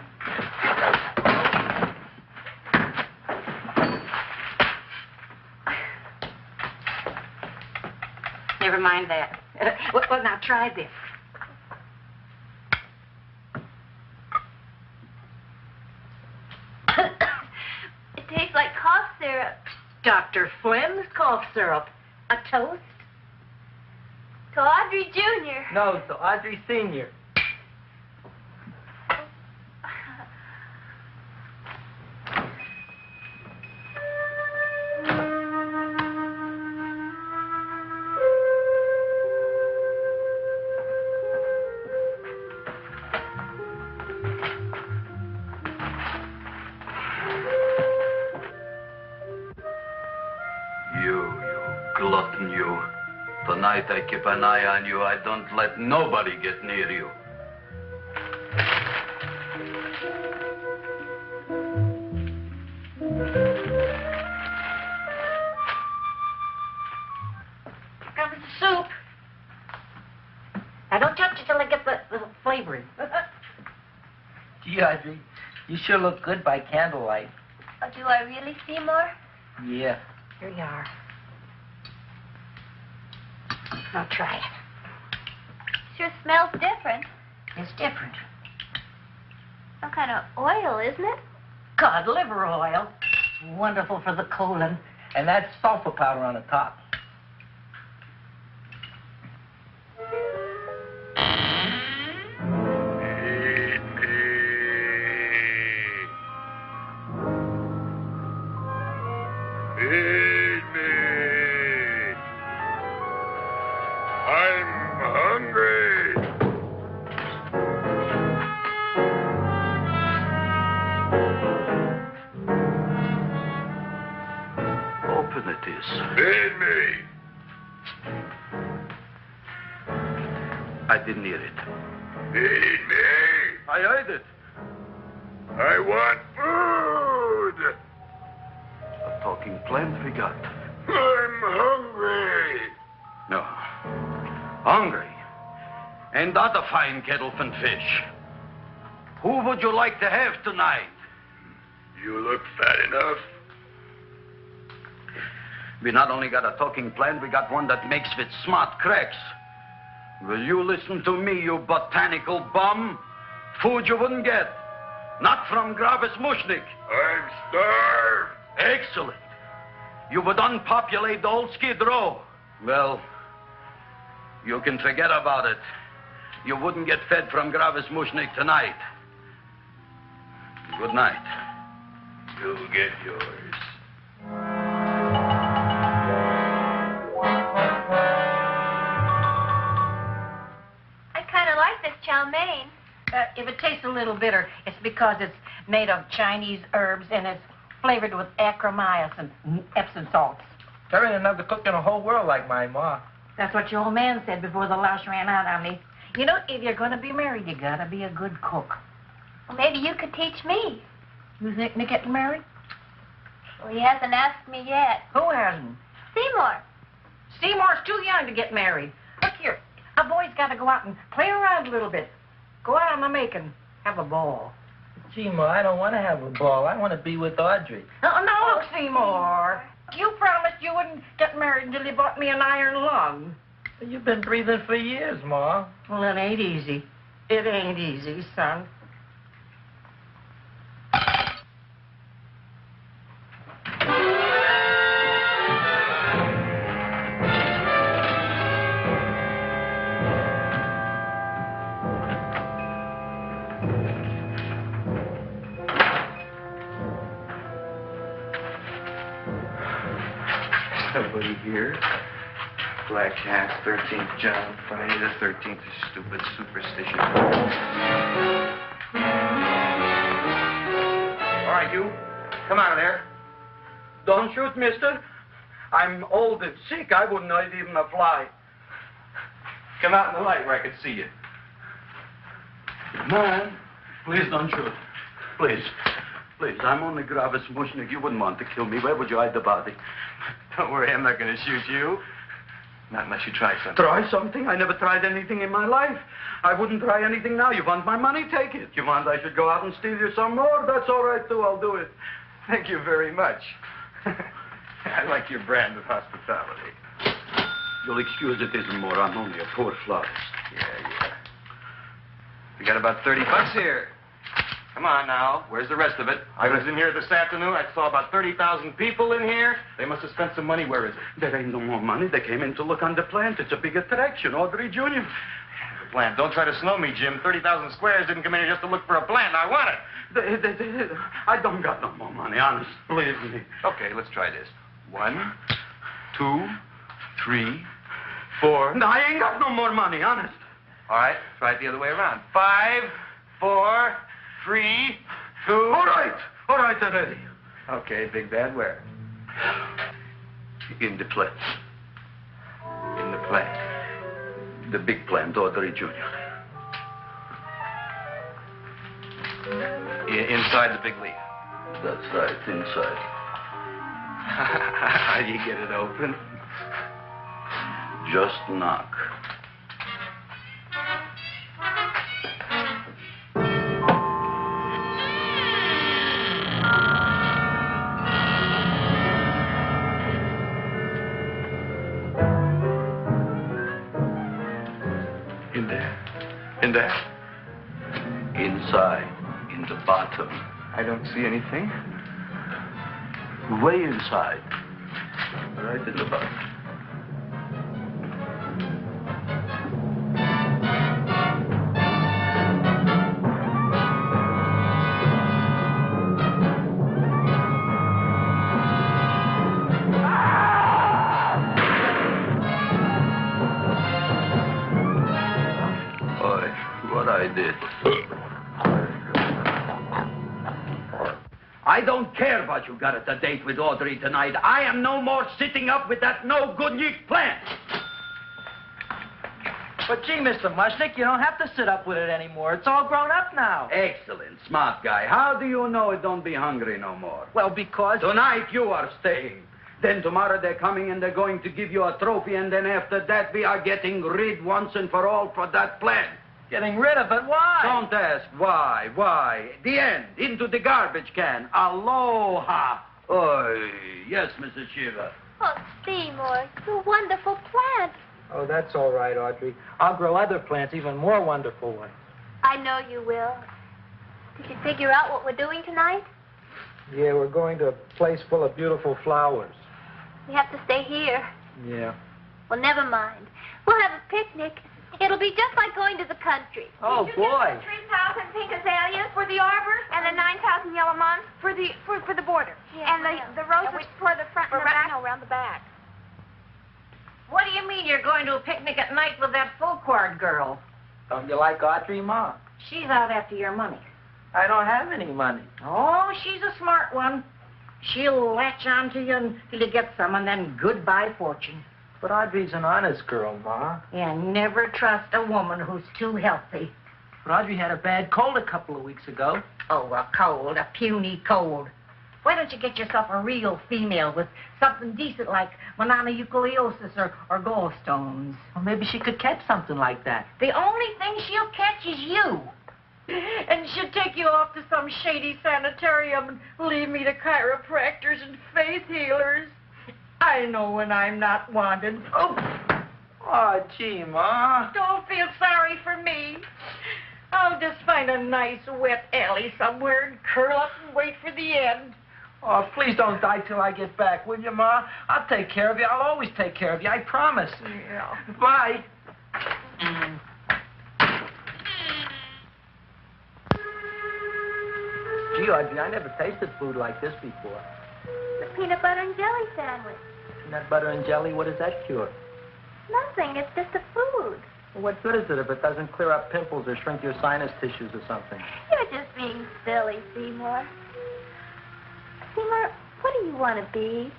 Never mind that. Well, now try this. It tastes like cough syrup. Dr. Flynn's cough syrup. A toast? To Audrey Jr. No, to Audrey Sr. You glutton, you. Tonight I keep an eye on you. I don't let nobody get near you. Comes the soup. Now, don't touch it till I get the flavoring. Gee, Audrey, you sure look good by candlelight. Oh, do I really, Seymour? Yeah. Here you are. Now, try it. Sure smells different. It's different. Some kind of oil, isn't it? Cod liver oil. It's wonderful for the colon. And that's sulfur powder on the top. Feed me. I'm hungry. Open it is. Feed me. I didn't hear it. Feed me. I heard it. I want food. A talking plant we got. I'm hungry. No. Hungry. And that a fine kettlefen fish. Who would you like to have tonight? You look fat enough. We not only got a talking plant, we got one that makes with smart cracks. Will you listen to me, you botanical bum? Food you wouldn't get. Not from Gravis Mushnik. I'm starved. Excellent. You would unpopulate the old Skid Row. Well, you can forget about it. You wouldn't get fed from Gravis Mushnik tonight. Good night. You'll get yours. I kind of like this chow mein. If it tastes a little bitter, it's because it's made of Chinese herbs and it's flavored with acromyas and Epsom salts. There ain't another cook in the whole world like my ma. That's what your old man said before the louse ran out on me. You know, if you're going to be married, you got to be a good cook. Well, maybe you could teach me. You think Nick getting married? Well, he hasn't asked me yet. Who hasn't? Seymour. Seymour's too young to get married. Look here, a boy's got to go out and play around a little bit. Go out on the making. Have a ball. Gee, Ma, I don't want to have a ball. I want to be with Audrey. No, look, Seymour. You promised you wouldn't get married until you bought me an iron lung. You've been breathing for years, Ma. Well, it ain't easy. It ain't easy, son. Somebody here. Black Cat, 13th John, Friday the 13th is stupid superstition. All right, you. Come out of there. Don't shoot, mister. I'm old and sick. I wouldn't hurt even a fly. Come out in the light where I can see you. Man, please don't shoot. Please. Please, I'm only Gravis Mushnik. You wouldn't want to kill me. Where would you hide the body? Don't worry, I'm not going to shoot you. Not unless you try something. Try something? I never tried anything in my life. I wouldn't try anything now. You want my money? Take it. You want I should go out and steal you some more? That's all right, too. I'll do it. Thank you very much. I like your brand of hospitality. You'll excuse it isn't more. I'm only a poor florist. Yeah. We got about $30 here. Come on now. Where's the rest of it? I was in here this afternoon. I saw about 30,000 people in here. They must have spent some money. Where is it? There ain't no more money. They came in to look on the plant. It's a big attraction. Audrey Jr. The plant. Don't try to snow me, Jim. 30,000 squares didn't come in here just to look for a plant. I want it. I don't got no more money, honest. Believe me. Okay, let's try this. 1, 2, 3, 4. No, I ain't got no more money, honest. All right, try it the other way around. 5, 4, 3, 2. All right already. Okay, Big Bad, where? In the plant. In the plant. The big plant, Audrey Jr. Inside the big leaf. That's right, inside. How do you get it open? Just knock. In there? Inside, in the bottom. I don't see anything. Way inside. Right in the bottom. I don't care what you got at the date with Audrey tonight. I am no more sitting up with that no-good Nick plant. But gee, Mr. Mushnick, you don't have to sit up with it anymore. It's all grown up now. Excellent, smart guy. How do you know it don't be hungry no more? Well, because... Tonight you are staying. Then tomorrow they're coming and they're going to give you a trophy, and then after that we are getting rid once and for all for that plant. Getting rid of it? Why? Don't ask why. Why? The end. Into the garbage can. Aloha. Oy. Yes, Mrs. Shiva. Oh, Seymour, you wonderful plant. Oh, that's all right, Audrey. I'll grow other plants, even more wonderful ones. I know you will. We should figure out what we're doing tonight. Yeah, we're going to a place full of beautiful flowers. We have to stay here. Yeah. Well, never mind. We'll have a picnic. It'll be just like going to the country. Oh, boy. 3,000 pink azaleas for the arbor, and the 9,000 yellow mums for the border, and the roses for the front and the back. No, around the back. What do you mean you're going to a picnic at night with that full-quart girl? Don't you like Audrey, Ma? She's out after your money. I don't have any money. Oh, she's a smart one. She'll latch on to you until you get some, and then goodbye fortune. But Audrey's an honest girl, Ma. And never trust a woman who's too healthy. But Audrey had a bad cold a couple of weeks ago. Oh, a cold, a puny cold. Why don't you get yourself a real female with something decent like mononucleosis or gallstones? Well, maybe she could catch something like that. The only thing she'll catch is you. And she'll take you off to some shady sanitarium and leave me to chiropractors and faith healers. I know when I'm not wanted. Oh, gee, Ma. Don't feel sorry for me. I'll just find a nice wet alley somewhere and curl up and wait for the end. Oh, please don't die till I get back, will you, Ma? I'll take care of you. I'll always take care of you. I promise. Yeah. Bye. Gee, Audrey, I never tasted food like this before. The peanut butter and jelly sandwich. Peanut butter and jelly, what does that cure? Nothing. It's just a food. Well, what good is it if it doesn't clear up pimples or shrink your sinus tissues or something? You're just being silly, Seymour. Seymour, what do you want to be?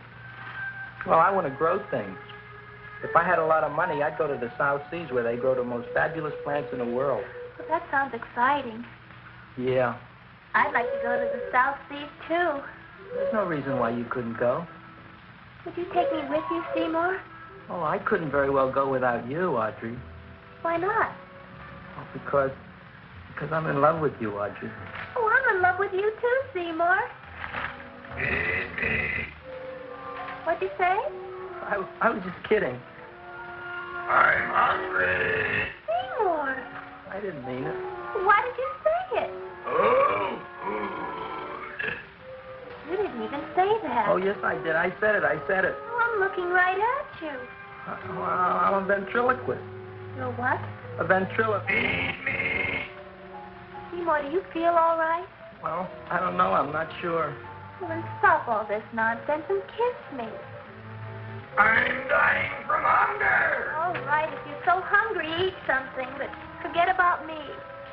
Well, I want to grow things. If I had a lot of money, I'd go to the South Seas where they grow the most fabulous plants in the world. Well, that sounds exciting. Yeah. I'd like to go to the South Seas, too. There's no reason why you couldn't go. Would you take me with you, Seymour? Oh, I couldn't very well go without you, Audrey. Why not? Well, because I'm in love with you, Audrey. Oh, I'm in love with you, too, Seymour. What'd you say? I was just kidding. I'm hungry. Seymour. I didn't mean it. Why did you say it? Oh, food. You didn't even say that. Oh, yes, I did. I said it. Oh, I'm looking right at you. Well, I'm a ventriloquist. You're what? A ventriloquist. Feed me. Seymour, do you feel all right? Well, I don't know. I'm not sure. Well, then stop all this nonsense and kiss me. I'm dying from hunger. All right, if you're so hungry, eat something, but forget about me.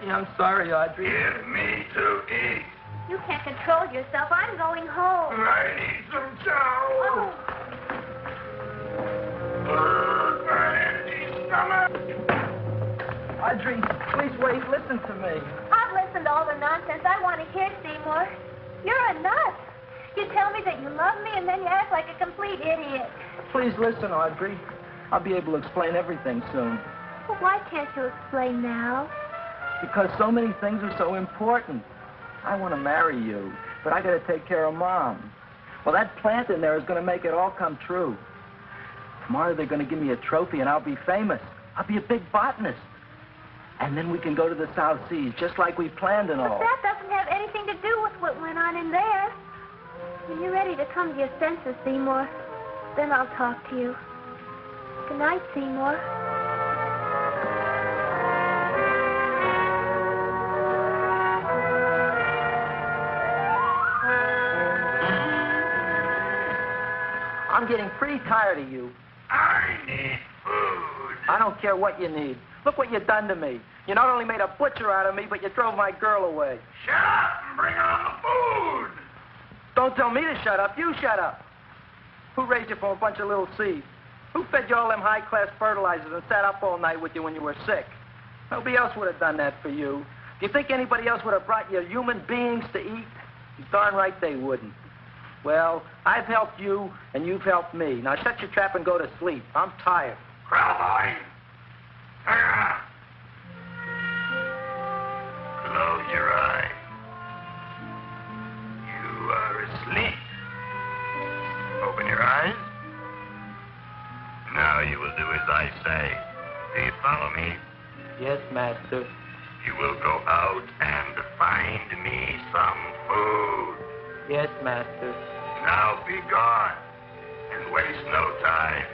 Yeah, I'm sorry, Audrey. Give me to eat. You can't control yourself. I'm going home. I need some chow. Oh. My empty stomach. Audrey, please wait. Listen to me. I've listened to all the nonsense I want to hear, Seymour. You're a nut. You tell me that you love me, and then you act like a complete idiot. Please listen, Audrey. I'll be able to explain everything soon. Well, why can't you explain now? Because so many things are so important. I want to marry you, but I got to take care of Mom. Well, that plant in there is going to make it all come true. Tomorrow they're going to give me a trophy, and I'll be famous. I'll be a big botanist. And then we can go to the South Seas, just like we planned and all. But that doesn't have anything to do with what went on in there. When you're ready to come to your senses, Seymour, then I'll talk to you. Good night, Seymour. I'm getting pretty tired of you. I need food. I don't care what you need. Look what you've done to me. You not only made a butcher out of me, but you drove my girl away. Shut up and bring on the food. Don't tell me to shut up. You shut up. Who raised you from a bunch of little seeds? Who fed you all them high-class fertilizers and sat up all night with you when you were sick? Nobody else would have done that for you. Do you think anybody else would have brought you human beings to eat? You're darn right they wouldn't. Well, I've helped you, and you've helped me. Now shut your trap and go to sleep. I'm tired. Crowboy. Close your eyes. You are asleep. Open your eyes. Now you will do as I say. Do you follow me? Yes, master. You will go out and find Find me some food. Yes, master. Now be gone, and waste no time.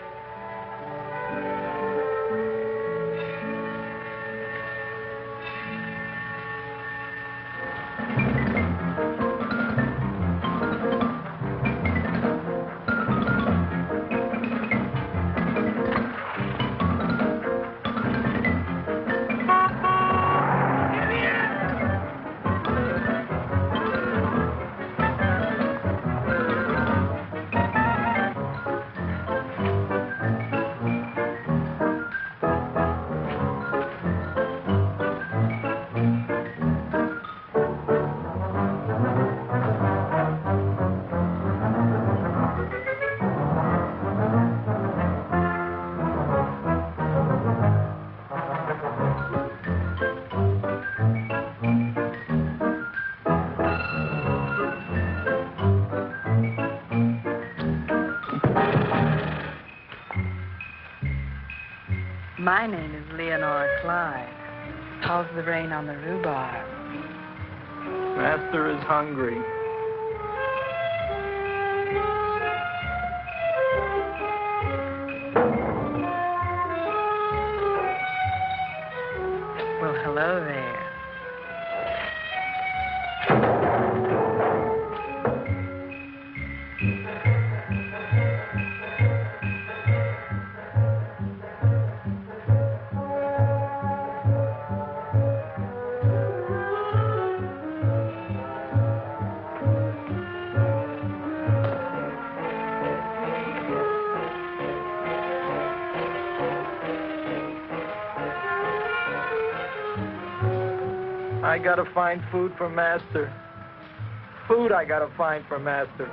My name is Leonora Clyde. How's the rain on the rhubarb? Master is hungry. Well, hello there. I gotta find food for Master. Food I gotta find for Master.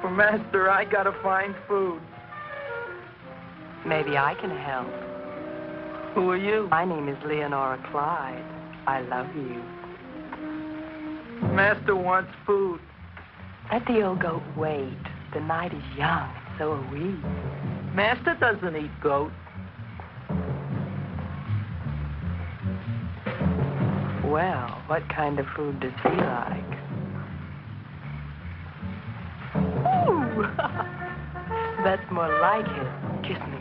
For Master, I gotta find food. Maybe I can help. Who are you? My name is Leonora Clyde. I love you. Master wants food. Let the old goat wait. The night is young, and so are we. Master doesn't eat goat. Well, what kind of food does he like? Ooh! That's more like it. Kiss me.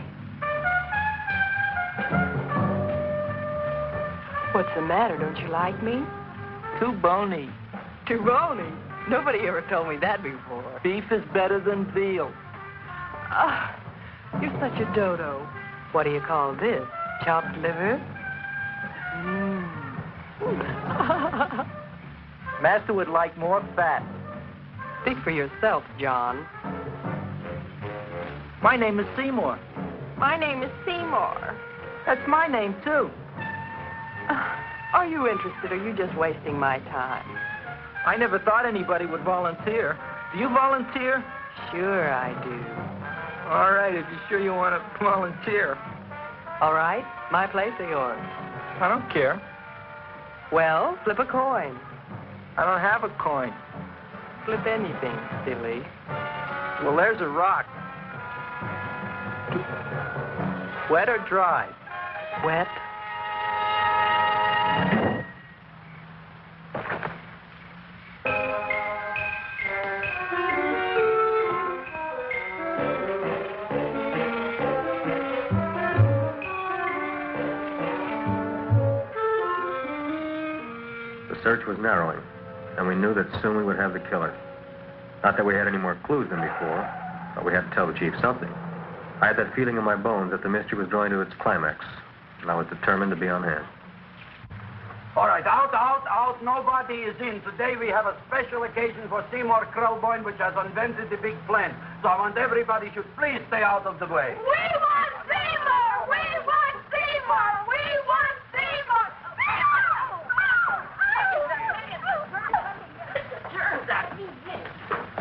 What's the matter? Don't you like me? Too bony. Too bony? Nobody ever told me that before. Beef is better than veal. Ah, you're such a dodo. What do you call this? Chopped liver? Master would like more fat. Speak for yourself, John. My name is Seymour. My name is Seymour. That's my name, too. Are you interested, or are you just wasting my time? I never thought anybody would volunteer. Do you volunteer? Sure I do. All right, if you're sure you want to volunteer. All right, my place or yours? I don't care. Well, flip a coin. I don't have a coin. Flip anything, silly. Well, there's a rock. Wet or dry? Wet. The search was narrowing, and we knew that soon we would have the killer. Not that we had any more clues than before, but we had to tell the chief something. I had that feeling in my bones that the mystery was drawing to its climax, and I was determined to be on hand. All right, out. Nobody is in. Today we have a special occasion for Seymour Krelboyne, which has invented the big plan. So I want everybody should please stay out of the way. We want Seymour! We want Seymour! We want Seymour!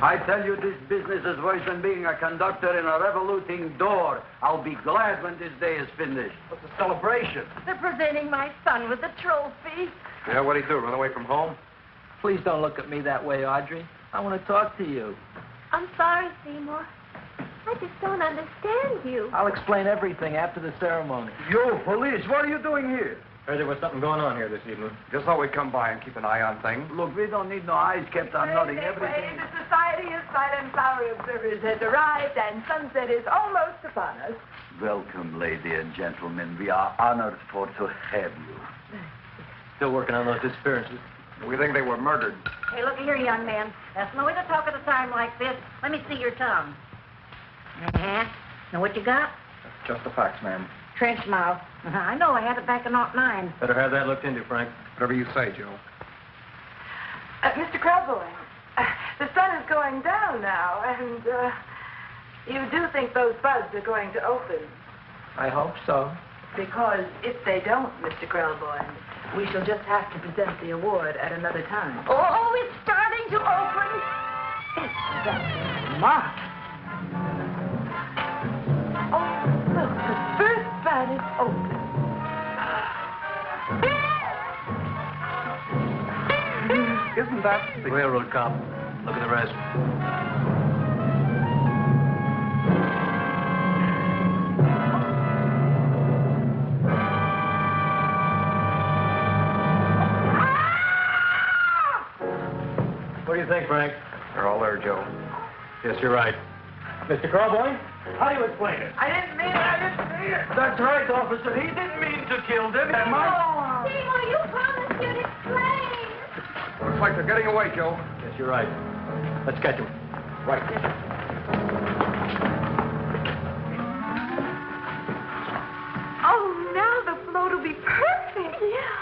I tell you, this business is worse than being a conductor in a revoluting door. I'll be glad when this day is finished. What's the celebration? They're presenting my son with a trophy. Yeah, what'd he do, run away from home? Please don't look at me that way, Audrey. I want to talk to you. I'm sorry, Seymour. I just don't understand you. I'll explain everything after the ceremony. You, police, what are you doing here? Heard there was something going on here this evening. Just thought we'd come by and keep an eye on things. Look, we don't need no eyes kept on nothing. Everything. The Society of Silent Flower Observers has arrived, and sunset is almost upon us. Welcome, lady and gentlemen. We are honored for to have you. Still working on those disappearances. We think they were murdered. Hey, look here, young man. That's no way to talk at a time like this. Let me see your tongue. Uh-huh. Know what you got? Just the facts, ma'am. Trench mouth. I know. I had it back in '09. Better have that looked into, Frank. Whatever you say, Joe. Mr. Krelboy, the sun is going down now, and you do think those buds are going to open? I hope so. Because if they don't, Mr. Krelboy, we shall just have to present the award at another time. Oh, it's starting to open. That's smart. Oh, look, the first bud is open. Isn't that the Railroad cop. Look at the rest. What do you think, Frank? They're all there, Joe. Yes, you're right. Mr. Carboy, how do you explain it? I didn't mean it. That's right, officer. He didn't mean to kill them. Seymour, you promised you'd explain. Looks like they're getting away, Joe. Yes, you're right. Let's catch him. Right. Oh, now the float will be perfect. Yeah.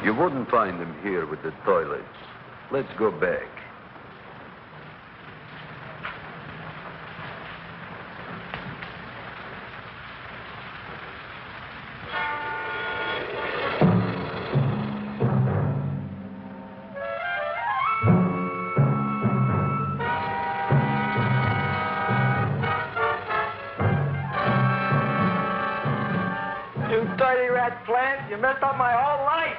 You wouldn't find them here with the toilets. Let's go back. You dirty rat plant, you messed up my whole life.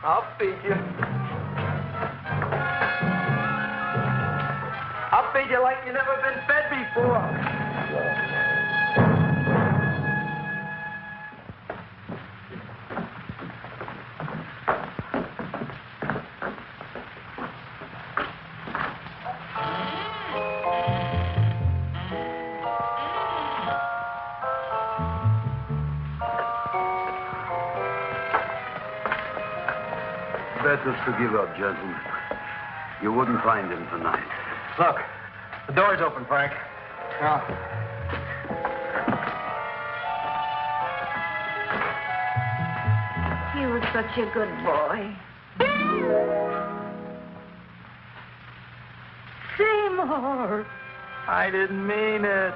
I'll feed you. I'll feed you like you've never been fed before. Better to give up, gentlemen. You wouldn't find him tonight. Look, the door's open, Frank. Now, He was such a good boy. Seymour! I didn't mean it.